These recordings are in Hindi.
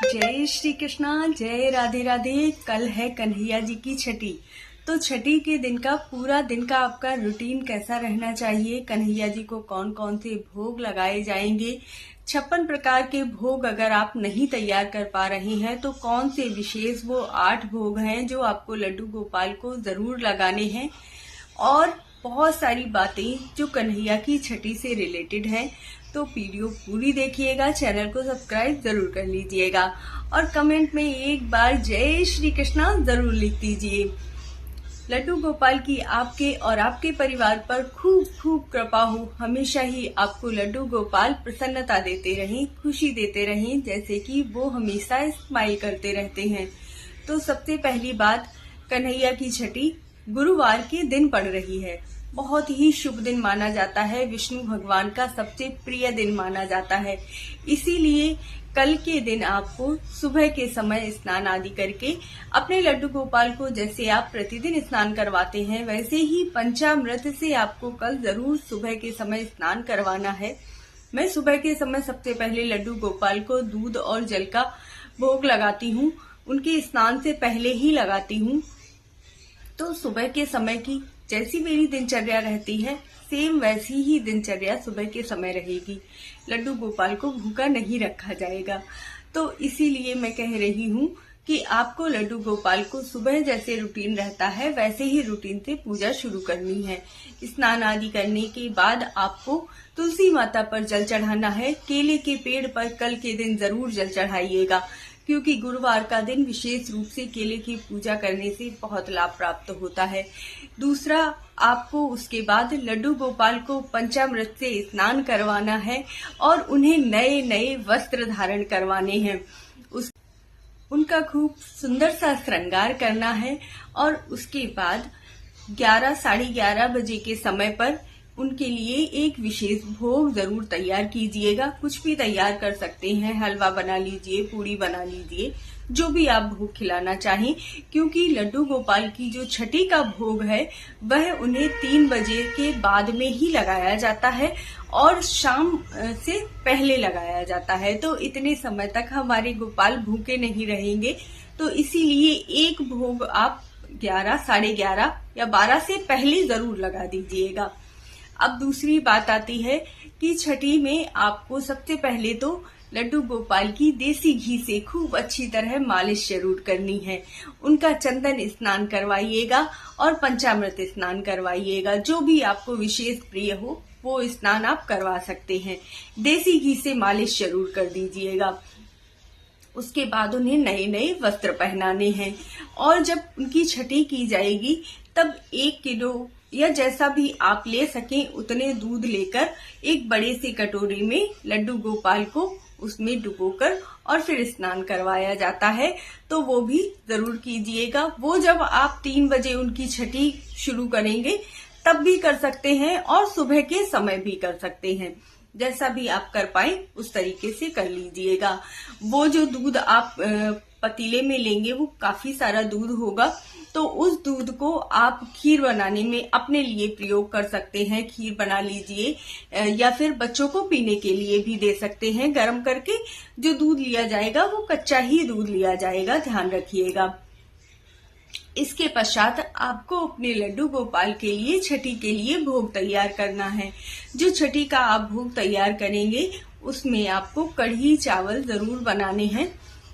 जय श्री कृष्णा, जय राधे राधे। कल है कन्हैया जी की छठी। तो छठी के दिन का पूरा दिन का आपका रूटीन कैसा रहना चाहिए, कन्हैया जी को कौन कौन से भोग लगाए जाएंगे, 56 प्रकार के भोग अगर आप नहीं तैयार कर पा रहे हैं तो कौन से विशेष वो 8 भोग हैं जो आपको लड्डू गोपाल को जरूर लगाने हैं, और बहुत सारी बातें जो कन्हैया की छठी से रिलेटेड हैं। तो वीडियो पूरी देखिएगा, चैनल को सब्सक्राइब जरूर कर लीजिएगा और कमेंट में एक बार जय श्री कृष्णा जरूर लिख दीजिए। लड्डू गोपाल की आपके और आपके परिवार पर खूब खूब कृपा हो। हमेशा ही आपको लड्डू गोपाल प्रसन्नता देते रहें, खुशी देते रहें, जैसे कि वो हमेशा स्माइल करते रहते हैं। तो सबसे पहली बात, कन्हैया की छठी गुरुवार के दिन पड़ रही है। बहुत ही शुभ दिन माना जाता है, विष्णु भगवान का सबसे प्रिय दिन माना जाता है। इसीलिए कल के दिन आपको सुबह के समय स्नान आदि करके अपने लड्डू गोपाल को जैसे आप प्रतिदिन स्नान करवाते हैं वैसे ही पंचामृत से आपको कल जरूर सुबह के समय स्नान करवाना है। मैं सुबह के समय सबसे पहले लड्डू गोपाल को दूध और जल का भोग लगाती हूँ, उनके स्नान से पहले ही लगाती हूँ। तो सुबह के समय की जैसी मेरी दिनचर्या रहती है सेम वैसी ही दिनचर्या सुबह के समय रहेगी। लड्डू गोपाल को भूखा नहीं रखा जाएगा। तो इसीलिए मैं कह रही हूँ कि आपको लड्डू गोपाल को सुबह जैसे रूटीन रहता है वैसे ही रूटीन से पूजा शुरू करनी है। स्नान आदि करने के बाद आपको तुलसी माता पर जल चढ़ाना है। केले के पेड़ पर कल के दिन जरूर जल चढ़ाइएगा, क्योंकि गुरुवार का दिन विशेष रूप से केले की पूजा करने से बहुत लाभ प्राप्त होता है। दूसरा, आपको उसके बाद लड्डू गोपाल को पंचामृत से स्नान करवाना है और उन्हें नए नए वस्त्र धारण करवाने हैं। उनका खूब सुंदर सा श्रृंगार करना है और उसके बाद 11 साढ़े 11 बजे के समय पर उनके लिए एक विशेष भोग जरूर तैयार कीजिएगा। कुछ भी तैयार कर सकते हैं, हलवा बना लीजिए, पूड़ी बना लीजिए, जो भी आप भोग खिलाना चाहें, क्योंकि लड्डू गोपाल की जो छठी का भोग है वह उन्हें 3 बजे के बाद में ही लगाया जाता है और शाम से पहले लगाया जाता है। तो इतने समय तक हमारे गोपाल भूखे नहीं रहेंगे। तो इसीलिए एक भोग आप 11 साढ़े 11 या 12 से पहले जरूर लगा दीजिएगा। अब दूसरी बात आती है कि छठी में आपको सबसे पहले तो लड्डू गोपाल की देसी घी से खूब अच्छी तरह मालिश जरूर करनी है। उनका चंदन स्नान करवाइएगा और पंचामृत स्नान करवाइएगा। जो भी आपको विशेष प्रिय हो वो स्नान आप करवा सकते हैं। देसी घी से मालिश जरूर कर दीजिएगा। उसके बाद उन्हें नए नए वस्त्र पहनाने हैं और जब उनकी छठी की जाएगी तब 1 किलो या जैसा भी आप ले सकें उतने दूध लेकर एक बड़े से कटोरे में लड्डू गोपाल को उसमें डुबोकर और फिर स्नान करवाया जाता है। तो वो भी जरूर कीजिएगा। वो जब आप 3 बजे उनकी छठी शुरू करेंगे तब भी कर सकते हैं और सुबह के समय भी कर सकते हैं। जैसा भी आप कर पाए उस तरीके से कर लीजिएगा। वो जो दूध आप पतीले में लेंगे वो काफी सारा दूध होगा, तो उस दूध को आप खीर बनाने में अपने लिए प्रयोग कर सकते हैं। खीर बना लीजिए या फिर बच्चों को पीने के लिए भी दे सकते हैं। गर्म करके जो दूध लिया जाएगा वो कच्चा ही दूध लिया जाएगा, ध्यान रखिएगा। इसके पश्चात आपको अपने लड्डू गोपाल के लिए छठी के लिए भोग तैयार करना है। जो छठी का आप भोग तैयार करेंगे उसमें आपको कढ़ी चावल जरूर बनाने हैं।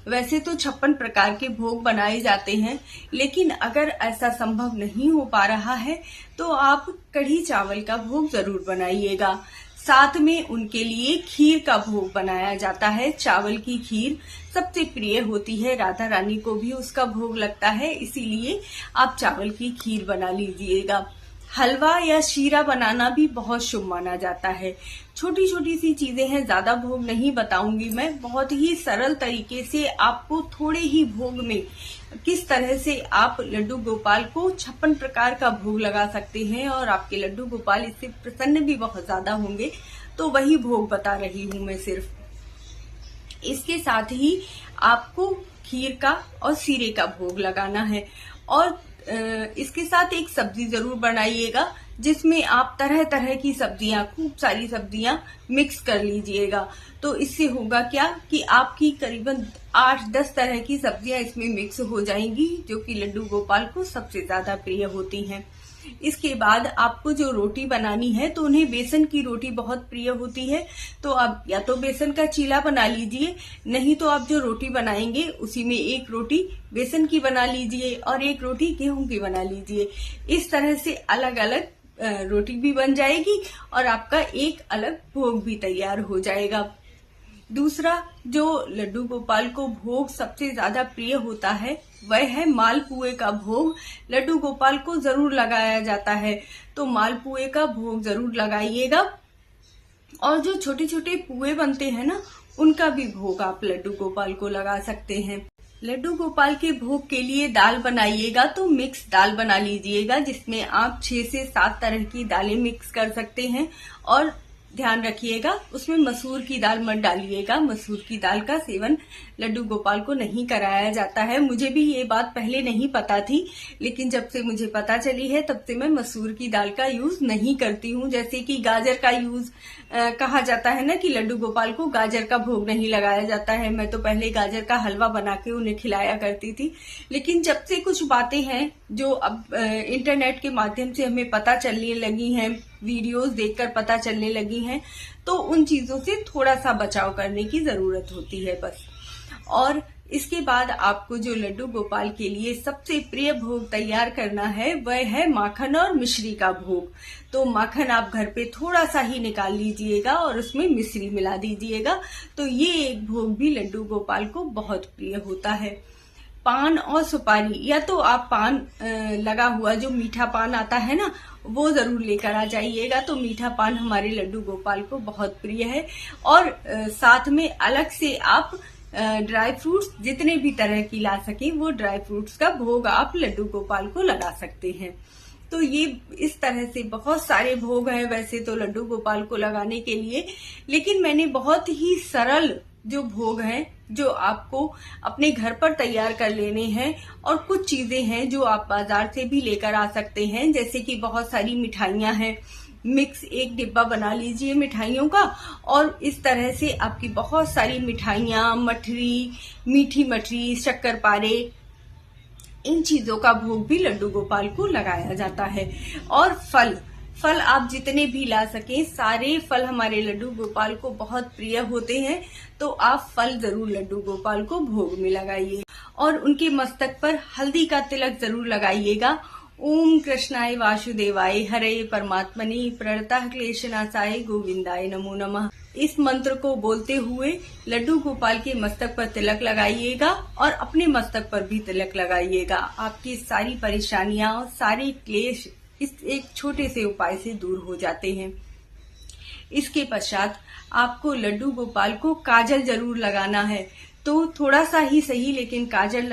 वैसे तो 56 प्रकार के भोग बनाए जाते हैं, लेकिन अगर ऐसा संभव नहीं हो पा रहा है तो आप कढ़ी चावल का भोग जरूर बनाइएगा। साथ में उनके लिए खीर का भोग बनाया जाता है। चावल की खीर सबसे प्रिय होती है, राधा रानी को भी उसका भोग लगता है, इसीलिए आप चावल की खीर बना लीजिएगा। हलवा या शीरा बनाना भी बहुत शुभ माना जाता है। छोटी छोटी सी चीजें हैं, ज्यादा भोग नहीं बताऊंगी मैं। बहुत ही सरल तरीके से आपको थोड़े ही भोग में किस तरह से आप लड्डू गोपाल को 56 प्रकार का भोग लगा सकते हैं और आपके लड्डू गोपाल इससे प्रसन्न भी बहुत ज्यादा होंगे। तो वही भोग बता रही हूँ मैं सिर्फ। इसके साथ ही आपको खीर का और शीरे का भोग लगाना है और इसके साथ एक सब्जी जरूर बनाइएगा। जिसमें आप तरह तरह की सब्जियां, खूब सारी सब्जियां मिक्स कर लीजिएगा। तो इससे होगा क्या कि आपकी करीबन 8-10 तरह की सब्जियां इसमें मिक्स हो जाएंगी, जो कि लड्डू गोपाल को सबसे ज्यादा प्रिय होती हैं। इसके बाद आपको जो रोटी बनानी है, तो उन्हें बेसन की रोटी बहुत प्रिय होती है। तो आप या तो बेसन का चीला बना लीजिए, नहीं तो आप जो रोटी बनाएंगे उसी में एक रोटी बेसन की बना लीजिए और एक रोटी गेहूं की बना लीजिए। इस तरह से अलग अलग रोटी भी बन जाएगी और आपका एक अलग भोग भी तैयार हो जाएगा। दूसरा, जो लड्डू गोपाल को भोग सबसे ज्यादा प्रिय होता है, वह है मालपुए का भोग। लड्डू गोपाल को जरूर लगाया जाता है, तो मालपुए का भोग जरूर लगाइएगा। और जो छोटे छोटे पुए बनते हैं ना, उनका भी भोग आप लड्डू गोपाल को लगा सकते हैं। लड्डू गोपाल के भोग के लिए दाल बनाइएगा तो मिक्स दाल बना लीजिएगा, जिसमें आप 6 से 7 तरह की दालें मिक्स कर सकते हैं। और ध्यान रखिएगा, उसमें मसूर की दाल मत डालिएगा। मसूर की दाल का सेवन लड्डू गोपाल को नहीं कराया जाता है। मुझे भी ये बात पहले नहीं पता थी, लेकिन जब से मुझे पता चली है तब से मैं मसूर की दाल का यूज नहीं करती हूँ। जैसे कि गाजर का यूज कहा जाता है ना कि लड्डू गोपाल को गाजर का भोग नहीं लगाया जाता है। मैं तो पहले गाजर का हलवा बना के उन्हें खिलाया करती थी, लेकिन जब से कुछ बातें हैं जो अब इंटरनेट के माध्यम से हमें पता चलने लगी हैं, वीडियोस देखकर पता चलने लगी हैं, तो उन चीजों से थोड़ा सा बचाव करने की जरूरत होती है बस। और इसके बाद आपको जो लड्डू गोपाल के लिए सबसे प्रिय भोग तैयार करना है, वह है माखन और मिश्री का भोग। तो माखन आप घर पे थोड़ा सा ही निकाल लीजिएगा और उसमें मिश्री मिला दीजिएगा। तो ये एक भोग भी लड्डू गोपाल को बहुत प्रिय होता है। पान और सुपारी, या तो आप पान लगा हुआ जो मीठा पान आता है ना, वो जरूर लेकर आ जाइएगा। तो मीठा पान हमारे लड्डू गोपाल को बहुत प्रिय है। और साथ में अलग से आप ड्राई फ्रूट्स जितने भी तरह की ला सके, वो ड्राई फ्रूट्स का भोग आप लड्डू गोपाल को लगा सकते हैं। तो ये इस तरह से बहुत सारे भोग हैं वैसे तो लड्डू गोपाल को लगाने के लिए, लेकिन मैंने बहुत ही सरल जो भोग हैं, जो आपको अपने घर पर तैयार कर लेने हैं। और कुछ चीजें हैं जो आप बाजार से भी लेकर आ सकते हैं, जैसे कि बहुत सारी मिठाइयां हैं। मिक्स एक डिब्बा बना लीजिए मिठाइयों का, और इस तरह से आपकी बहुत सारी मिठाइयां, मठरी, मीठी मठरी, शक्करपारे, इन चीजों का भोग भी लड्डू गोपाल को लगाया जाता है। और फल आप जितने भी ला सकें, सारे फल हमारे लड्डू गोपाल को बहुत प्रिय होते हैं। तो आप फल जरूर लड्डू गोपाल को भोग में लगाइए और उनके मस्तक पर हल्दी का तिलक जरूर लगाइएगा। ओम कृष्णाय वासुदेवाय हरे परमात्मने प्रणतः क्लेशनाशाय गोविंदाय नमो नमः। इस मंत्र को बोलते हुए लड्डू गोपाल के मस्तक पर तिलक लगाइएगा और अपने मस्तक पर भी तिलक लगाइएगा। आपकी सारी परेशानियां और सारे क्लेश इस एक छोटे से उपाय से दूर हो जाते हैं। इसके पश्चात आपको लड्डू गोपाल को काजल जरूर लगाना है। तो थोड़ा सा ही सही, लेकिन काजल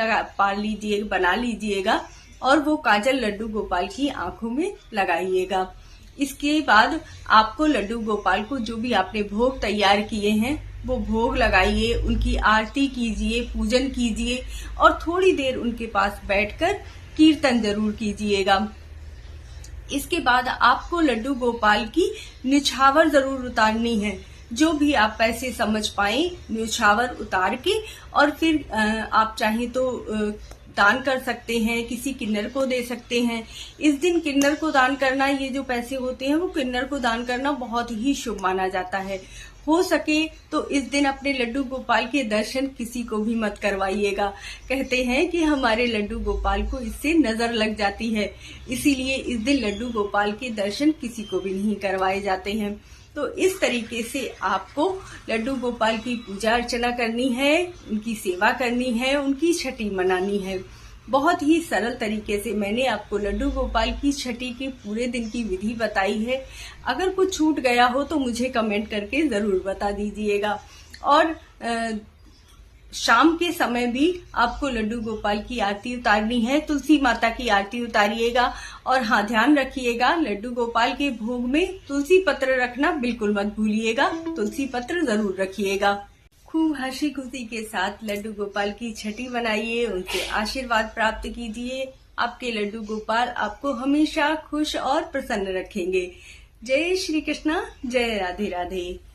बना लीजिएगा और वो काजल लड्डू गोपाल की आंखों में लगाइएगा। इसके बाद आपको लड्डू गोपाल को जो भी आपने भोग तैयार किए हैं, वो भोग लगाइए, उनकी आरती कीजिए, पूजन कीजिए और थोड़ी देर उनके पास बैठकर कीर्तन जरूर कीजिएगा। इसके बाद आपको लड्डू गोपाल की न्योछावर जरूर उतारनी है। जो भी आप पैसे समझ पाए, न्योछावर उतार के, और फिर आप चाहें तो दान कर सकते हैं, किसी किन्नर को दे सकते हैं। इस दिन किन्नर को दान करना, ये जो पैसे होते हैं वो किन्नर को दान करना बहुत ही शुभ माना जाता है। हो सके तो इस दिन अपने लड्डू गोपाल के दर्शन किसी को भी मत करवाइएगा। कहते हैं कि हमारे लड्डू गोपाल को इससे नजर लग जाती है, इसीलिए इस दिन लड्डू गोपाल के दर्शन किसी को भी नहीं करवाए जाते हैं। तो इस तरीके से आपको लड्डू गोपाल की पूजा अर्चना करनी है, उनकी सेवा करनी है, उनकी छठी मनानी है। बहुत ही सरल तरीके से मैंने आपको लड्डू गोपाल की छठी के पूरे दिन की विधि बताई है। अगर कुछ छूट गया हो तो मुझे कमेंट करके जरूर बता दीजिएगा। और शाम के समय भी आपको लड्डू गोपाल की आरती उतारनी है, तुलसी माता की आरती उतारिएगा। और हाँ, ध्यान रखिएगा, लड्डू गोपाल के भोग में तुलसी पत्र रखना बिल्कुल मत भूलिएगा, तुलसी पत्र जरूर रखिएगा। खूब हंसी खुशी के साथ लड्डू गोपाल की छठी बनाइए, उनसे आशीर्वाद प्राप्त कीजिए। आपके लड्डू गोपाल आपको हमेशा खुश और प्रसन्न रखेंगे। जय श्री कृष्णा, जय राधे राधे।